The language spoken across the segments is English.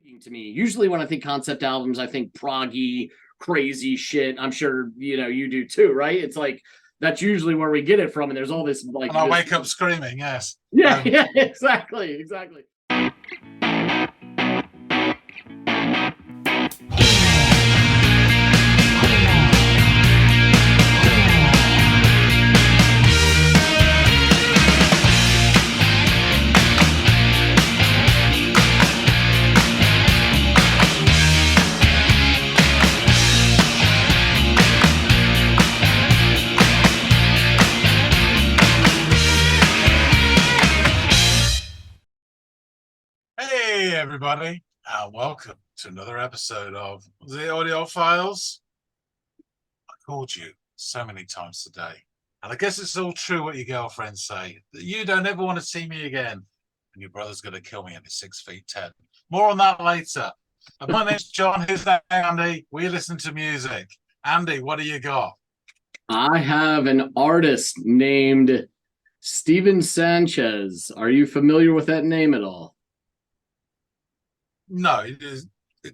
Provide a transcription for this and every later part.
To me. Usually when I think concept albums, I think proggy, crazy shit. I'm sure you do too, right? It's like that's usually where we get it from, and there's all this like and I wake up screaming, yes. Yeah, yeah, exactly. Hey, everybody. Welcome to another episode of the Audiophiles. I called you so many times today, and I guess it's all true what your girlfriends say, that you don't ever want to see me again, and your brother's going to kill me and he's 6'10". More on that later. My name's John. His name's Andy. We listen to music. Andy, what do you got? I have an artist named Steven Sanchez. Are you familiar with that name at all? No, it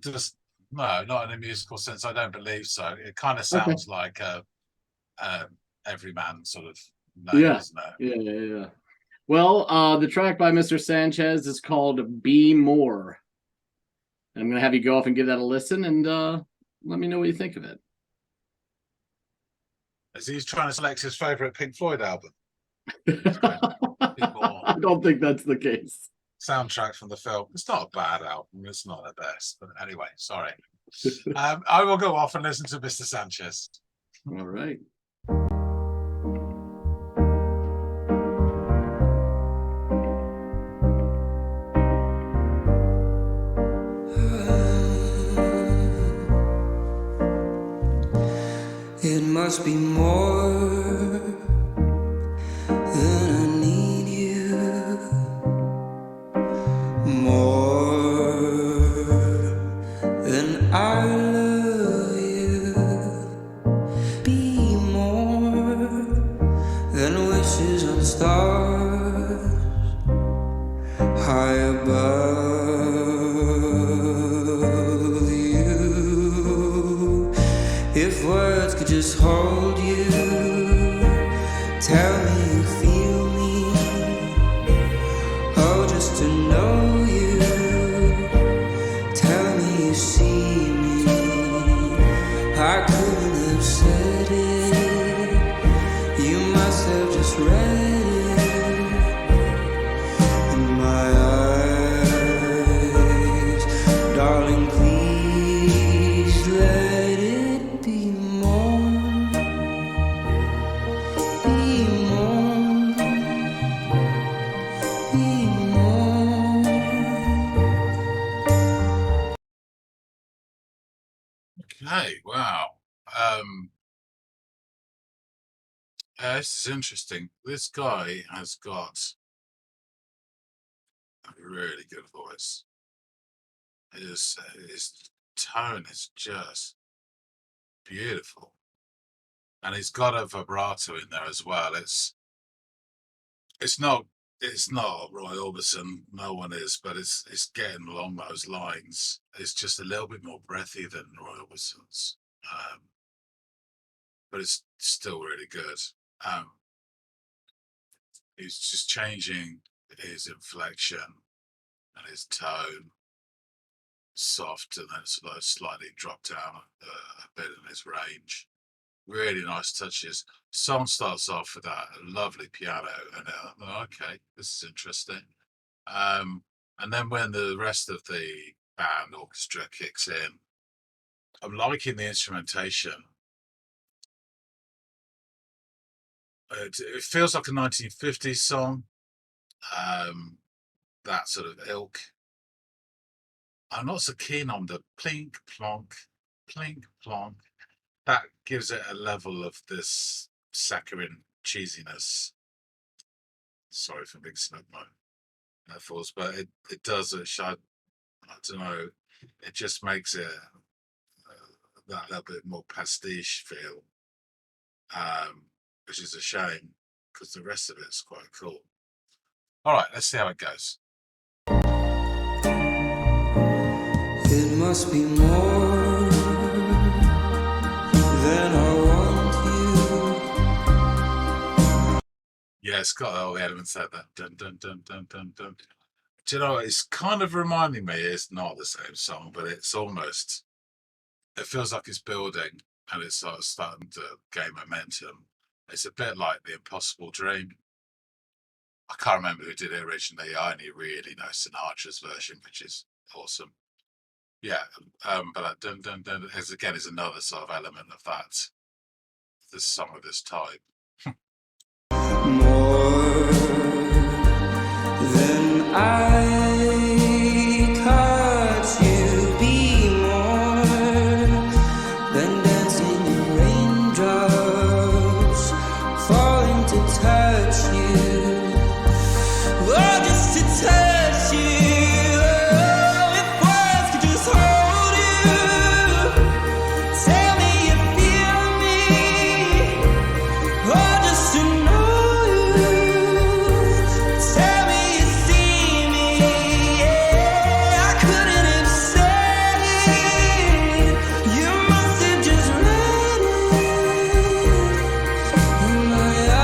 does. No, not in a musical sense. I don't believe so. It kind of sounds like a everyman sort of name, doesn't it? Yeah. Well, the track by Mr. Sanchez is called Be More. I'm going to have you go off and give that a listen and let me know what you think of it. As he's trying to select his favorite Pink Floyd album. I don't think that's the case. Soundtrack from the film. It's not a bad album. It's not the best. But anyway, sorry. I will go off and listen to Mr. Sanchez. All right. It must be more than I need you, more than I love you. Be more than wishes on stars high above you. If words could just hold you, tell me you feel me, oh, just to know you, tell me you see me. I couldn't have said it, you must have just read it in my eyes, darling, please let it be more. Okay, wow. This is interesting. This guy has got a really good voice. His tone is just beautiful. And he's got a vibrato in there as well. It's not Roy Orbison, no one is, but it's getting along those lines. It's just a little bit more breathy than Roy Orbison's, but it's still really good. He's just changing his inflection and his tone, soft, and then slightly dropped down a bit in his range. Really nice touches. Song starts off with that lovely piano, and okay, this is interesting. And then when the rest of the band orchestra kicks in, I'm liking the instrumentation. It feels like a 1950s song, that sort of ilk. I'm not so keen on the plink plonk, plink plonk. That gives it a level of this saccharine cheesiness. Sorry for mixing up my metaphors, but it does. I don't know. It just makes it that little bit more pastiche feel, which is a shame because the rest of it's quite cool. All right, let's see how it goes. must be more than I want you. Yeah, it's got all the elements like that. Dun dun dun dun dun dun. Do you know, it's kind of reminding me, it's not the same song, but it's almost, it feels like it's building and it's sort of starting to gain momentum. It's a bit like The Impossible Dream. I can't remember who did it originally. I only really know Sinatra's version, which is awesome. Yeah, but dun dun dun is another sort of element of that. This song of this type. More than I caught you, be more than dancing in raindrops, falling to touch you, oh, just to touch you, oh, if words could just hold you, tell me you feel me, oh, just to know. Tell me you see me, yeah, I couldn't have said it. You must have just read it in my eyes.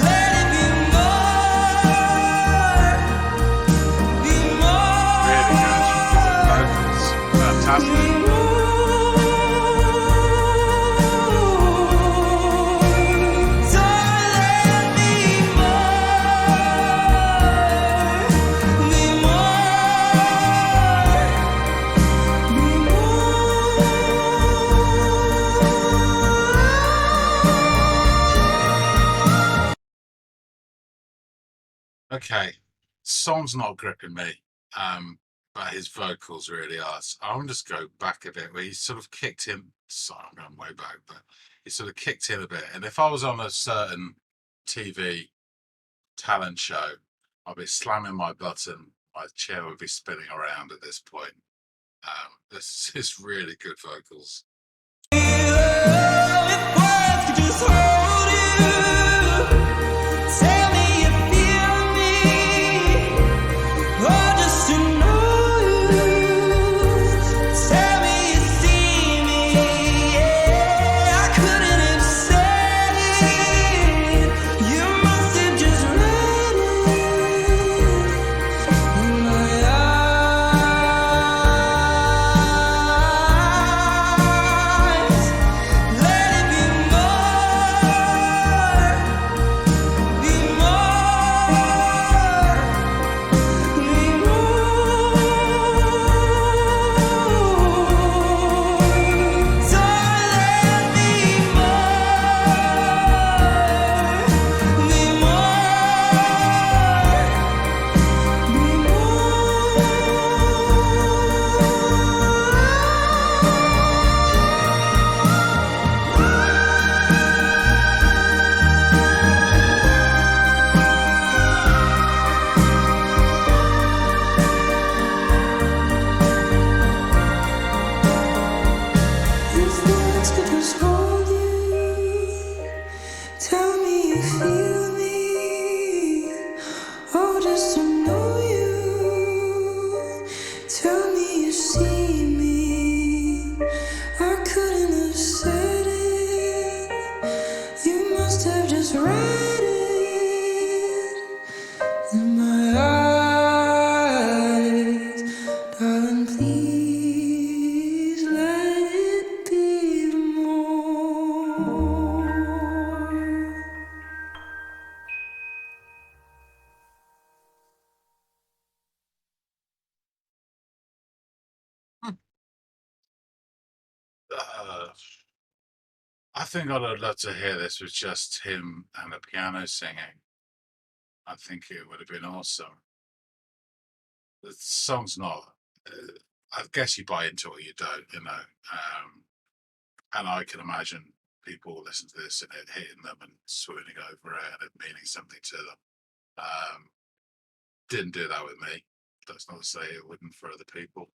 Let it be Really good. Vocals. Fantastic. Okay, song's not gripping me, but his vocals really are. So I'm just go back a bit where he sort of kicked in. Sorry, I'm going way back, but he sort of kicked in a bit. And if I was on a certain TV talent show, I'd be slamming my button. My chair would be spinning around at this point. This is really good vocals. I think I'd love to hear this with just him and the piano singing. I think it would have been awesome. The song's not. I guess you buy into it, you don't, you know. And I can imagine people listen to this and it hitting them and swooning over it and it meaning something to them. Didn't do that with me. That's not to say it wouldn't for other people.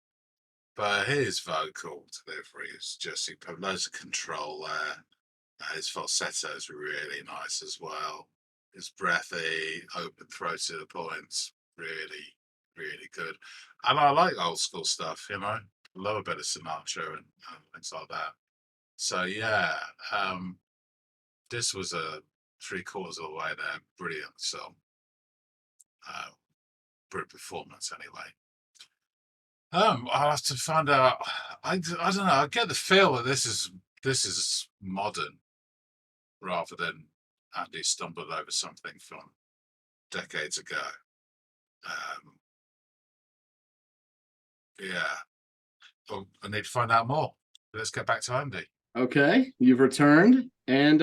But his vocal delivery is just superb. Loads of control there. His falsetto is really nice as well. It's breathy, open throated at points. Really, really good. And I like old school stuff, you know. Love a bit of Sinatra and things like that. So yeah, this was a 3/4 of the way there. Brilliant song. Brilliant performance anyway. I'll have to find out. I don't know. I get the feel that this is modern rather than Andy stumbled over something from decades ago. Yeah. Well, I need to find out more. Let's get back to Andy. Okay, you've returned. And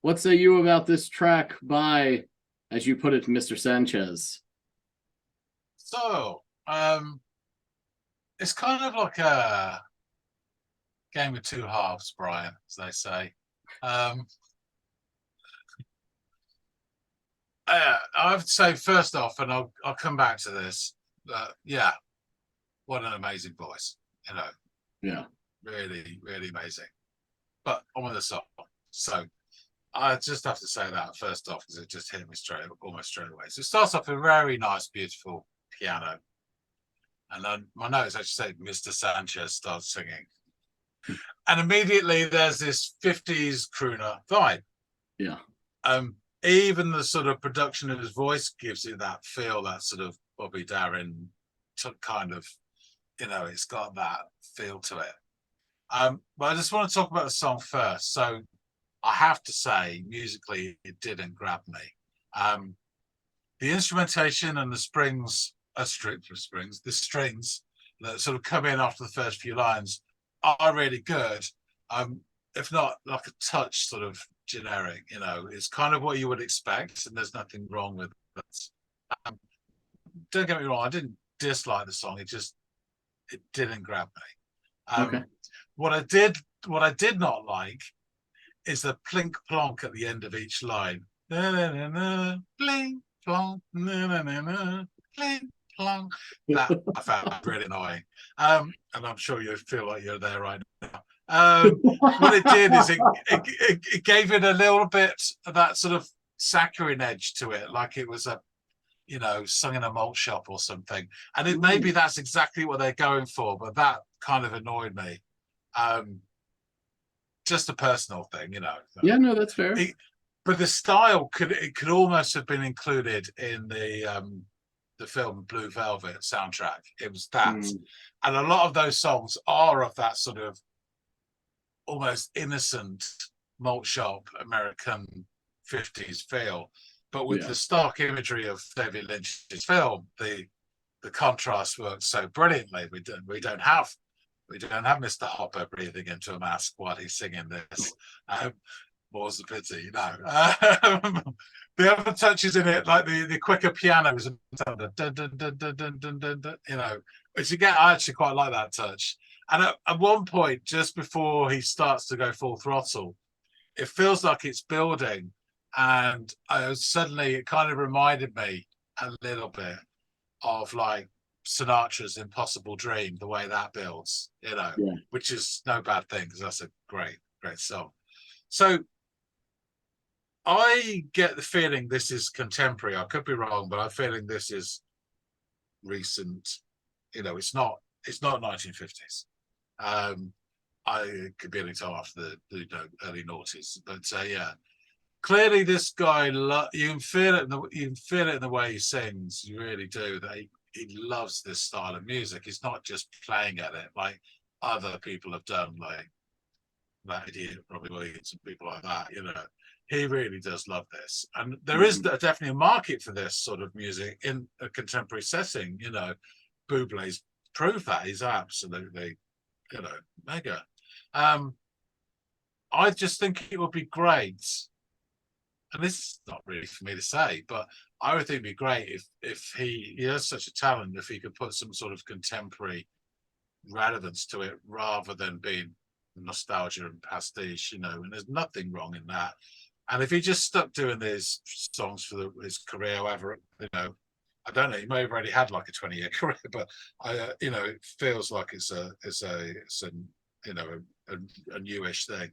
what say you about this track by, as you put it, Mr. Sanchez? So, it's kind of like a game of two halves, Brian, as they say. I would say first off, and I'll come back to this. Yeah, what an amazing voice, you know. Yeah. Really, really amazing. But on with the song. So I just have to say that first off, because it just hit me almost straight away. So it starts off with a very nice, beautiful piano. And then my notes actually say Mr. Sanchez starts singing. And immediately there's this 50s crooner vibe. Yeah. Even the sort of production of his voice gives you that feel, that sort of Bobby Darin kind of, you know, it's got that feel to it. But I just want to talk about the song first. So I have to say, musically, it didn't grab me. The instrumentation and the strings that sort of come in after the first few lines are really good. If not like a touch sort of generic, you know, it's kind of what you would expect, and there's nothing wrong with that. Don't get me wrong, I didn't dislike the song, it didn't grab me. Okay. What I did not like is the plink plonk at the end of each line. Na, na, na, na, plink plonk, na, na, na, na, plink plonk. That I found really annoying. And I'm sure you feel like you're there right now. What it did is it gave it a little bit of that sort of saccharine edge to it, like it was a, you know, sung in a malt shop or something. And maybe that's exactly what they're going for, but that kind of annoyed me. Just a personal thing, you know. Yeah, no, that's fair. But the style could almost have been included in the film Blue Velvet soundtrack. It was that, and a lot of those songs are of that sort of almost innocent malt shop American 50s feel, but with the stark imagery of David Lynch's film, the contrast works so brilliantly. We don't have Mr. Hopper breathing into a mask while he's singing this. More's the pity, you know. The other touches in it, like the quicker pianos, you know, which again, I actually quite like that touch. And at one point, just before he starts to go full throttle, it feels like it's building, and suddenly it kind of reminded me a little bit of like Sinatra's Impossible Dream, the way that builds, you know, which is no bad thing because that's a great song. So I get the feeling this is contemporary. I could be wrong, but I'm feeling this is recent. You know, it's not 1950s. I could be any time after the early noughties, but yeah. Clearly, this guy, you can feel it in the way he sings. You really do. That he loves this style of music. He's not just playing at it like other people have done, like that idiot Robbie Williams and people like that. You know, he really does love this, and there is definitely a market for this sort of music in a contemporary setting. You know, Bublé's proved that. He's absolutely, you know, mega. I just think it would be great. And this is not really for me to say, but I would think it'd be great if he has such a talent, if he could put some sort of contemporary relevance to it rather than being nostalgia and pastiche, you know, and there's nothing wrong in that. And if he just stuck doing these songs for his career, however, you know, I don't know, he may have already had like a 20-year career, but you know, it feels like it's a you know, a newish thing.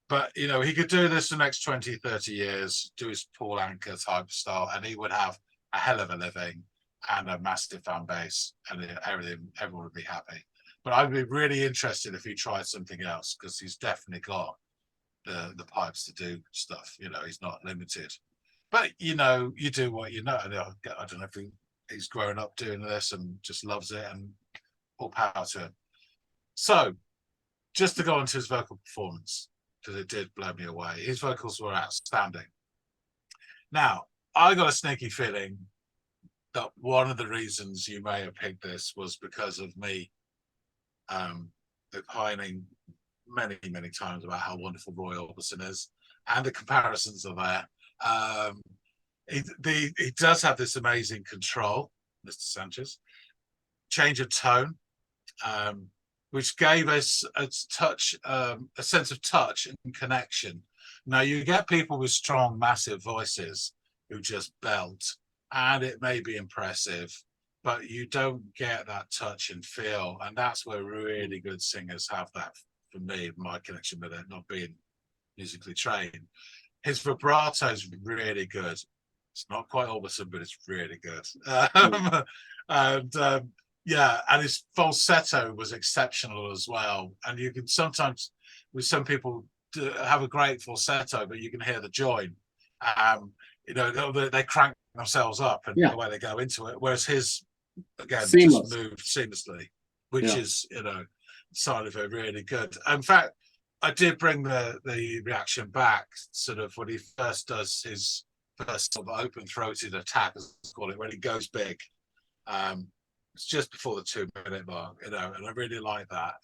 But, you know, he could do this for the next 20, 30 years, do his Paul Anka type style, and he would have a hell of a living and a massive fan base, and everyone would be happy. But I'd be really interested if he tried something else, because he's definitely got the pipes to do stuff. You know, he's not limited. But, you know, you do what you know. I don't know if he's grown up doing this and just loves it, and all power to him. So, just to go on to his vocal performance, because it did blow me away. His vocals were outstanding. Now, I got a sneaky feeling that one of the reasons you may have picked this was because of me opining many, many times about how wonderful Roy Orbison is, and the comparisons are there. He does have this amazing control, Mr. Sanchez, change of tone, which gave us a sense of touch and connection. Now, you get people with strong, massive voices who just belt, and it may be impressive, but you don't get that touch and feel. And that's where really good singers have that, for me, my connection with it, not being musically trained. His vibrato is really good. It's not quite Orbison, but it's really good. Yeah, and his falsetto was exceptional as well. And you can sometimes, with some people, have a great falsetto, but you can hear the join. You know, they crank themselves up and the way they go into it. Whereas his, again, just moved seamlessly, which is, you know, side of it really good. In fact, I did bring the reaction back, sort of when he first does his first sort of open-throated attack, as we call it, when he goes big. It's just before the 2-minute mark, you know, and I really like that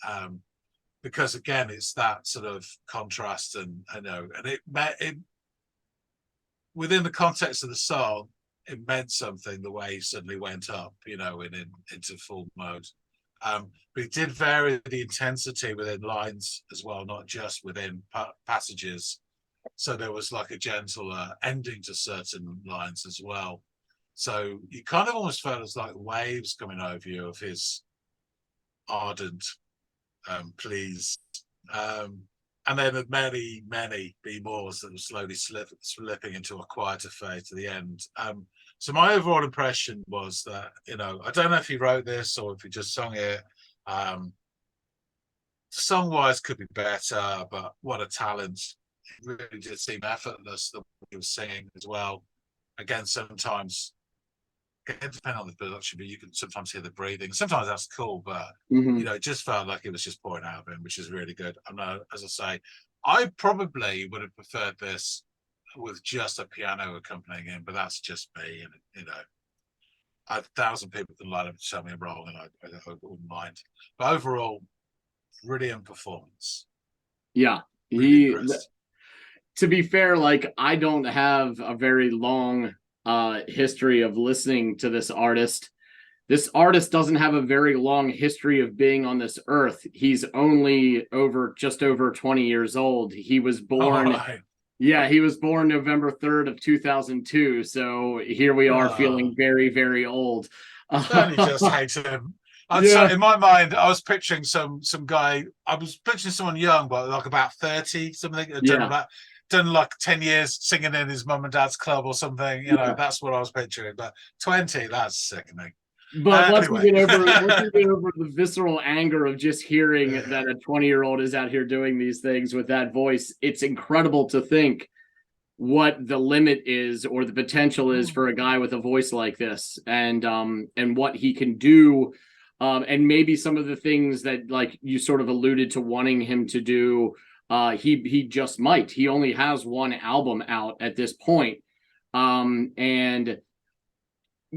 because again, it's that sort of contrast, and you know, and it within the context of the song, it meant something the way he suddenly went up, you know, into full mode. But it did vary the intensity within lines as well, not just within passages. So there was like a gentler ending to certain lines as well. So you kind of almost felt as like waves coming over you of his ardent pleas. And then many, many be-mores that were slowly slipping into a quieter phase to the end. So my overall impression was that, you know, I don't know if he wrote this or if he just sung it. Song-wise could be better, but what a talent. It really did seem effortless the way he was singing as well. Again, sometimes, depending on the production, but you can sometimes hear the breathing. Sometimes that's cool, but you know, it just felt like it was just pouring out of him, which is really good. I know, as I say, I probably would have preferred this with just a piano accompanying him, but that's just me. And you know, 1,000 people can line up to tell me I'm wrong, and I wouldn't mind. But overall, brilliant performance. Yeah, to be fair, like I don't have a very long history of listening to this artist. This artist doesn't have a very long history of being on this earth. He's only just over 20 years old. He was born he was born November 3rd of 2002. So here we are feeling very, very old. Don't you just hate him? In my mind, I was picturing some guy. I was picturing someone young, but like about 30, something. Done like 10 years singing in his mum and dad's club or something. You know, that's what I was picturing. But 20, that's sickening. But let's get over the visceral anger of just hearing that a 20-year-old is out here doing these things with that voice. It's incredible to think what the limit is or the potential is for a guy with a voice like this, and what he can do. And maybe some of the things that, like you sort of alluded to wanting him to do, he just might. He only has one album out at this point. And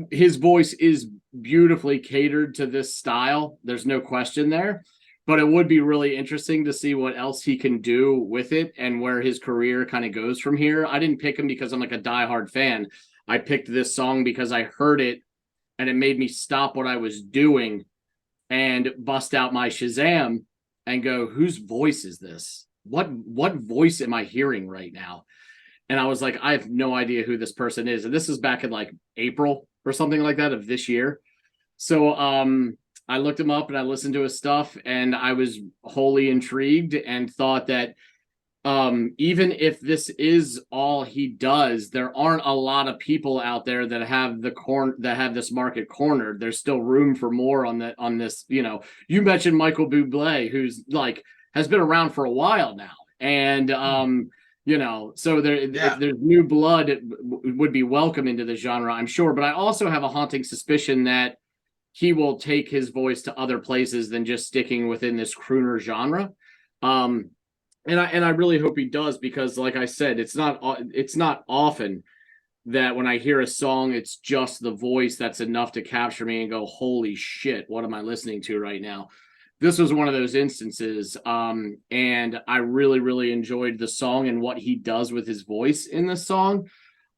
his voice is beautifully catered to this style. There's no question there. But it would be really interesting to see what else he can do with it and where his career kind of goes from here. I didn't pick him because I'm like a diehard fan. I picked this song because I heard it and it made me stop what I was doing and bust out my Shazam and go, whose voice is this? What voice am I hearing right now? And I was like, I have no idea who this person is. And this is back in like April or something like that of this year. So I looked him up and I listened to his stuff and I was wholly intrigued and thought that even if this is all he does, there aren't a lot of people out there that have this market cornered. There's still room for more on this. You mentioned Michael Bublé, who's like has been around for a while now, and so there's new blood would be welcome into the genre, I'm sure. But I also have a haunting suspicion that he will take his voice to other places than just sticking within this crooner genre. And I really hope he does, because like I said, it's not often that when I hear a song, it's just the voice that's enough to capture me and go, holy shit, what am I listening to right now? This was one of those instances. And I really, really enjoyed the song and what he does with his voice in the song.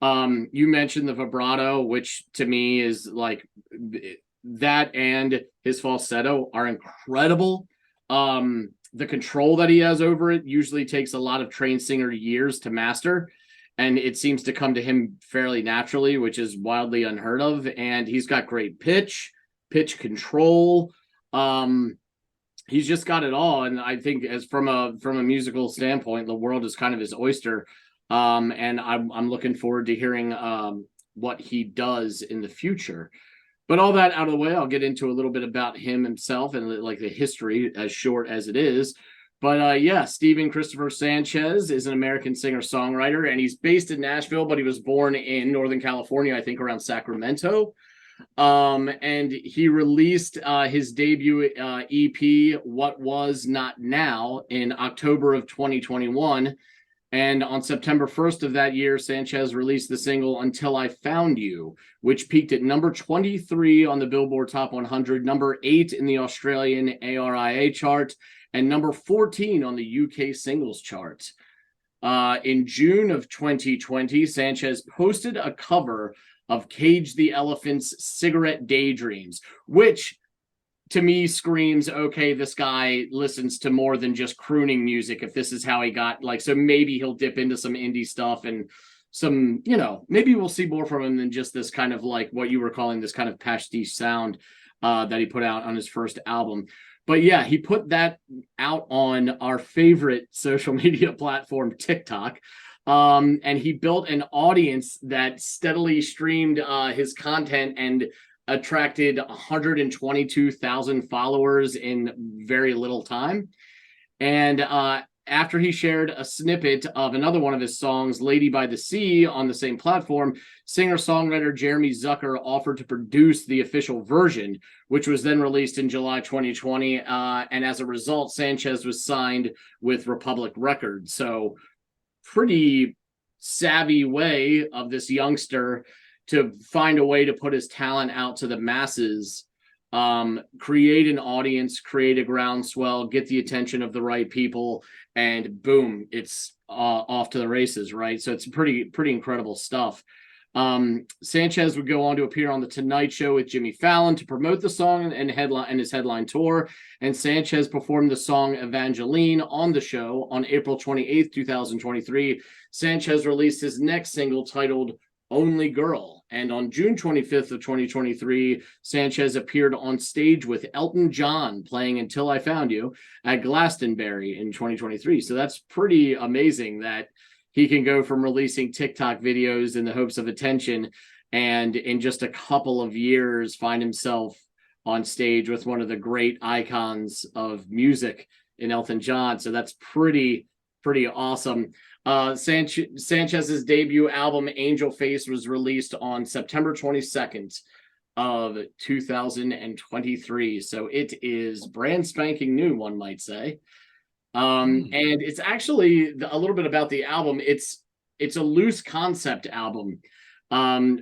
You mentioned the vibrato, which to me is like that, and his falsetto are incredible. The control that he has over it usually takes a lot of trained singer years to master, and it seems to come to him fairly naturally, which is wildly unheard of. And he's got great pitch control. He's just got it all. And I think as from a musical standpoint, the world is kind of his oyster. And I'm looking forward to hearing what he does in the future. But all that out of the way, I'll get into a little bit about himself and like the history, as short as it is. But Stephen Christopher Sanchez is an American singer-songwriter, and he's based in Nashville, but he was born in Northern California, I think around Sacramento. And he released his debut EP, What Was Not Now, in October of 2021. And on September 1st of that year, Sanchez released the single Until I Found You, which peaked at number 23 on the Billboard Top 100, number 8 in the Australian ARIA chart, and number 14 on the UK singles chart. In June of 2020, Sanchez posted a cover of Cage the Elephant's Cigarette Daydreams, which to me screams, okay, this guy listens to more than just crooning music, if this is how he got, like, so maybe he'll dip into some indie stuff and some, maybe we'll see more from him than just this kind of like what you were calling this kind of pastiche sound that he put out on his first album. But yeah, he put that out on our favorite social media platform, TikTok. And he built an audience that steadily streamed his content and attracted 122,000 followers in very little time. And after he shared a snippet of another one of his songs, Lady by the Sea, on the same platform, singer-songwriter Jeremy Zucker offered to produce the official version, which was then released in July 2020. And as a result, Sanchez was signed with Republic Records. So pretty savvy way of this youngster to find a way to put his talent out to the masses, create an audience, create a groundswell, get the attention of the right people, and boom, it's off to the races, right? So it's pretty incredible stuff. Sanchez would go on to appear on The Tonight Show with Jimmy Fallon to promote the song and his headline tour. And Sanchez performed the song Evangeline on the show on April 28th, 2023. Sanchez released his next single titled Only Girl. And on June 25th of 2023, Sanchez appeared on stage with Elton John playing Until I Found You at Glastonbury in 2023. So that's pretty amazing that he can go from releasing TikTok videos in the hopes of attention and in just a couple of years find himself on stage with one of the great icons of music in Elton John. So that's pretty awesome. Sanchez's debut album Angel Face was released on September 22nd of 2023. So it is brand spanking new, one might say. And it's actually a little bit about the album. It's a loose concept album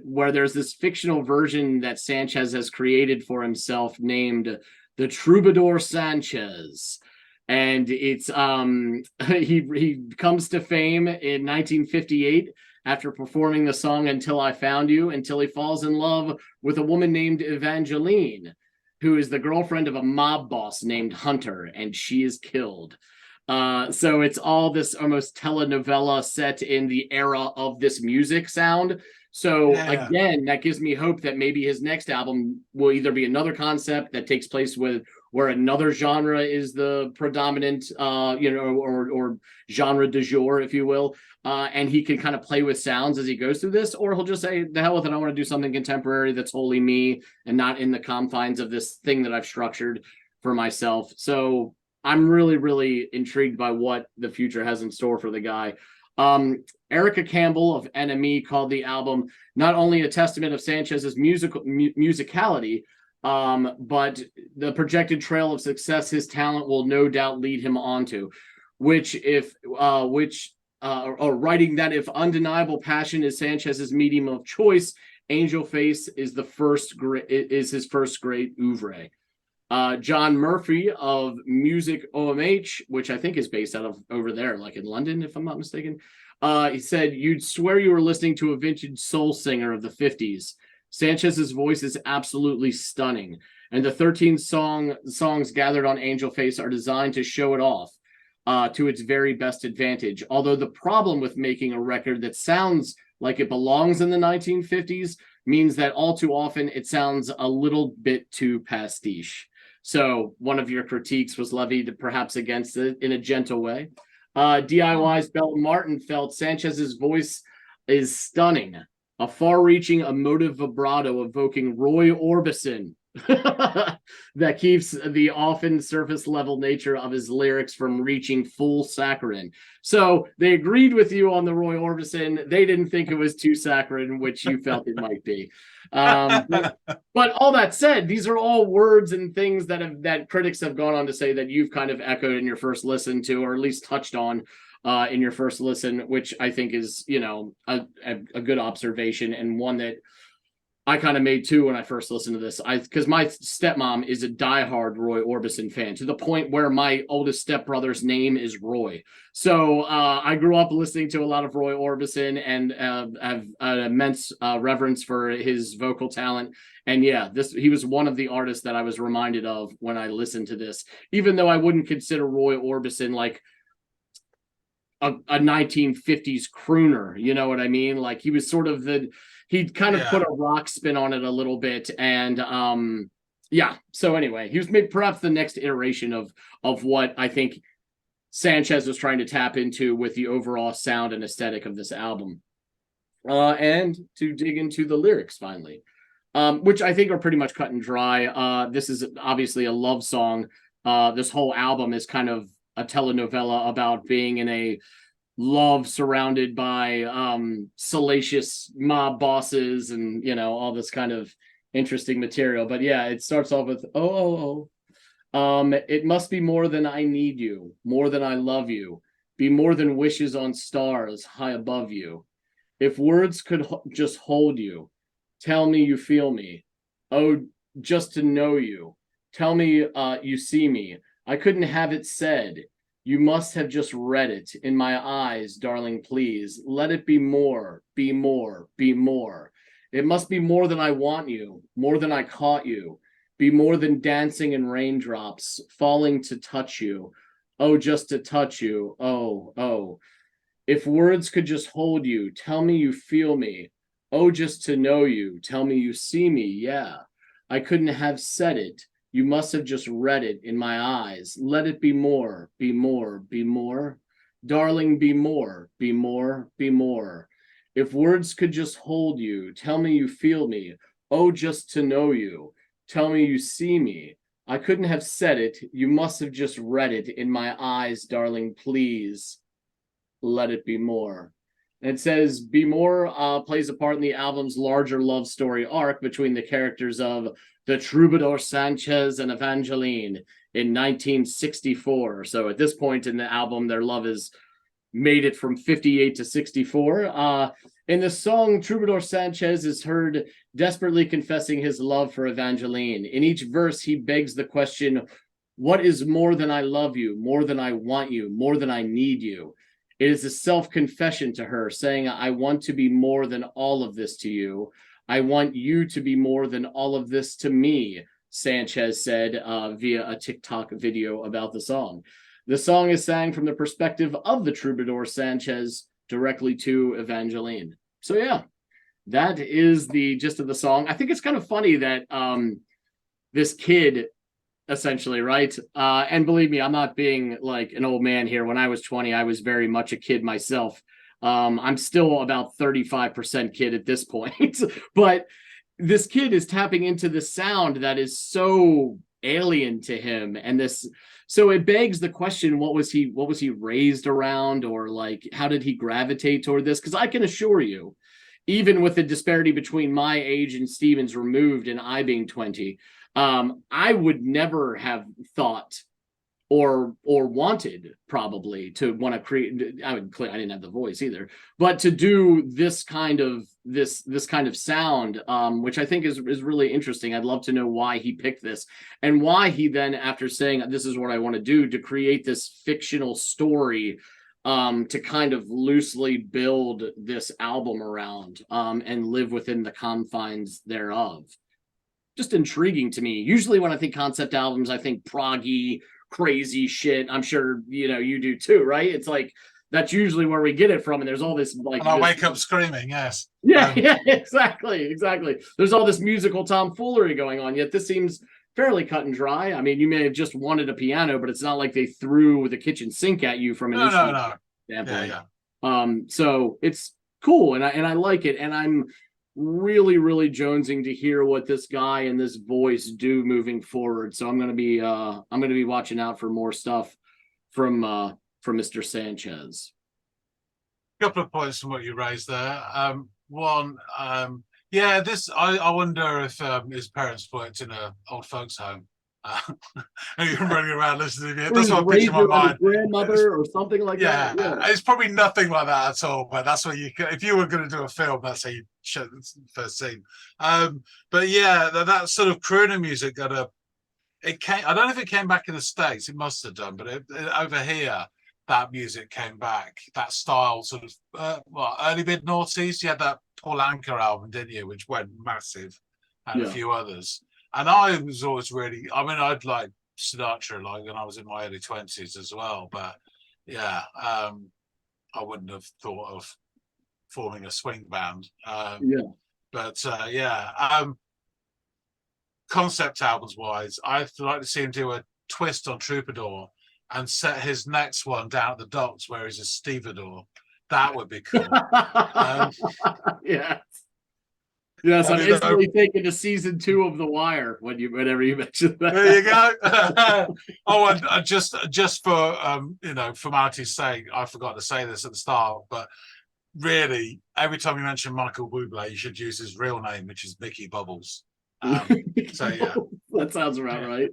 where there's this fictional version that Sanchez has created for himself named The Troubadour Sanchez. And it's he comes to fame in 1958 after performing the song Until I Found You, until he falls in love with a woman named Evangeline, who is the girlfriend of a mob boss named Hunter, and she is killed. So it's all this almost telenovela set in the era of this music sound. So again, that gives me hope that maybe his next album will either be another concept that takes place with where another genre is the predominant, or genre du jour, if you will. And he can kind of play with sounds as he goes through this, or he'll just say, the hell with it, I want to do something contemporary that's wholly me and not in the confines of this thing that I've structured for myself. So I'm really, really intrigued by what the future has in store for the guy. Erica Campbell of NME called the album not only a testament of Sanchez's musicality, but the projected trail of success his talent will no doubt lead him onto, or writing that if undeniable passion is Sanchez's medium of choice, Angel Face is his first great oeuvre. John Murphy of Music OMH, which I think is based out of over there, like in London, if I'm not mistaken. He said, you'd swear you were listening to a vintage soul singer of the 50s. Sanchez's voice is absolutely stunning, and the 13 songs gathered on Angel Face are designed to show it off to its very best advantage. Although the problem with making a record that sounds like it belongs in the 1950s means that all too often it sounds a little bit too pastiche. So one of your critiques was levied perhaps against it in a gentle way. DIY's Bell Martin felt Sanchez's voice is stunning, a far-reaching emotive vibrato evoking Roy Orbison that keeps the often surface-level nature of his lyrics from reaching full saccharine. So they agreed with you on the Roy Orbison. They didn't think it was too saccharine, which you felt it might be. But all that said, these are all words and things that critics have gone on to say that you've kind of echoed in your first listen to, or at least touched on in your first listen, which I think is, a good observation, and one that I kind of made too when I first listened to this. Because my stepmom is a diehard Roy Orbison fan, to the point where my oldest stepbrother's name is Roy. So I grew up listening to a lot of Roy Orbison and have an immense reverence for his vocal talent. And yeah, he was one of the artists that I was reminded of when I listened to this, even though I wouldn't consider Roy Orbison like a 1950s crooner. You know what I mean? Like, he was sort of he'd kind of put a rock spin on it a little bit. And so anyway, he was maybe perhaps the next iteration of what I think Sanchez was trying to tap into with the overall sound and aesthetic of this album. And to dig into the lyrics finally, which I think are pretty much cut and dry. This is obviously a love song. This whole album is kind of a telenovela about being in a love surrounded by salacious mob bosses and all this kind of interesting material. But yeah, it starts off with it must be more than I need you, more than I love you, be more than wishes on stars high above you. If words could just hold you, tell me you feel me, oh, just to know you, tell me you see me. I couldn't have it said. You must have just read it in my eyes, darling, please. Let it be more, be more, be more. It must be more than I want you, more than I caught you. Be more than dancing in raindrops, falling to touch you. Oh, just to touch you. Oh. If words could just hold you, tell me you feel me. Oh, just to know you, tell me you see me, yeah. I couldn't have said it. You must have just read it in my eyes. Let it be more, be more, be more. Darling, be more, be more, be more. If words could just hold you, tell me you feel me. Oh, just to know you. Tell me you see me. I couldn't have said it. You must have just read it in my eyes, darling, please. Let it be more. And it says, Be More plays a part in the album's larger love story arc between the characters of the troubadour Sanchez and Evangeline in 1964. So at this point in the album, their love has made it from 58 to 64. In the song, Troubadour Sanchez is heard desperately confessing his love for Evangeline. In each verse, he begs the question, what is more than I love you, more than I want you, more than I need you? It is a self-confession to her, saying, I want to be more than all of this to you. I want you to be more than all of this to me, Sanchez said via a TikTok video about the song. The song is sang from the perspective of the troubadour Sanchez directly to Evangeline. So yeah, that is the gist of the song. I think it's kind of funny that this kid essentially, right? And believe me, I'm not being like an old man here. When I was 20, I was very much a kid myself. I'm still about 35% kid at this point, but this kid is tapping into the sound that is so alien to him, and this, so it begs the question, what was he raised around, or like how did he gravitate toward this? Because I can assure you, even with the disparity between my age and Steven's removed and I being 20, I would never have thought or wanted probably to want to create. I didn't have the voice either, but to do this kind of sound, which I think is really interesting. I'd love to know why he picked this, and why he then, after saying this is what I want to do, to create this fictional story, to kind of loosely build this album around, and live within the confines thereof. Just intriguing to me. Usually when I think concept albums, I think proggy, crazy shit. I'm sure you do too, right? It's like that's usually where we get it from, and there's all this like. And I wake up screaming, yes. Yeah, yeah, exactly. There's all this musical tomfoolery going on, yet this seems fairly cut and dry. I mean, you may have just wanted a piano, but it's not like they threw the kitchen sink at you from an no. standpoint. Yeah. So it's cool, and I like it, and I'm really jonesing to hear what this guy and this voice do moving forward. So I'm gonna be watching out for more stuff from Mr. Sanchez. A couple of points from what you raised there. One, this I wonder if his parents worked in an old folks home. And you're running around listening to it. That's what I picture in my mind. Grandmother or something like that. Yeah, it's probably nothing like that at all. But that's what if you were going to do a film, that's how you show the first scene. But yeah, that sort of crooner music it came. I don't know if it came back in the States. It must have done, but over here, that music came back. That style, sort of, early mid noughties. You had that Paul Anka album, didn't you, which went massive, and a few others. And I was always really, I'd like Sinatra, like when I was in my early 20s as well. But yeah, I wouldn't have thought of forming a swing band. But concept albums wise, I'd like to see him do a twist on Troubadour and set his next one down at the docks where he's a stevedore. That would be cool. Yes, I'm instantly thinking to season 2 of The Wire whenever you mention that. There you go. And just for formality's sake, I forgot to say this at the start, but really, every time you mention Michael Bublé, you should use his real name, which is Mickey Bubbles. So yeah, that sounds about right.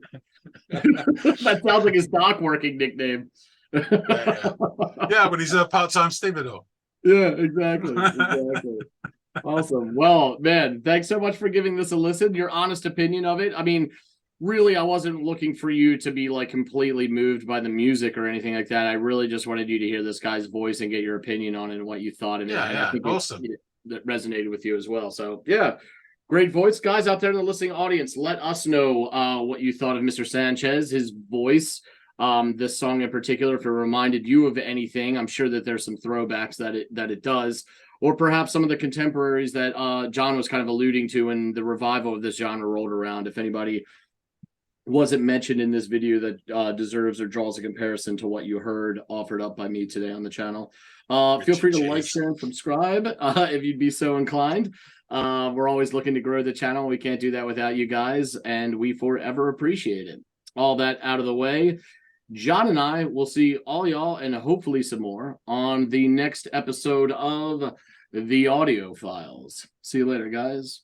That sounds like his dock working nickname. Yeah, but he's a part-time stevedore. Yeah, exactly. Awesome. Well, man, thanks so much for giving this a listen. Your honest opinion of it. I mean, really, I wasn't looking for you to be like completely moved by the music or anything like that. I really just wanted you to hear this guy's voice and get your opinion on it and what you thought. And I think awesome. That resonated with you as well. So yeah, great voice. Guys out there in the listening audience, let us know what you thought of Mr. Sanchez, his voice, this song in particular. If it reminded you of anything, I'm sure that there's some throwbacks that it does. Or perhaps some of the contemporaries that John was kind of alluding to when the revival of this genre rolled around. If anybody wasn't mentioned in this video that deserves or draws a comparison to what you heard offered up by me today on the channel, feel free to like, share, and subscribe if you'd be so inclined. We're always looking to grow the channel. We can't do that without you guys, and we forever appreciate it. All that out of the way, John and I will see all y'all, and hopefully some more, on the next episode of the Audiophiles. See you later, guys.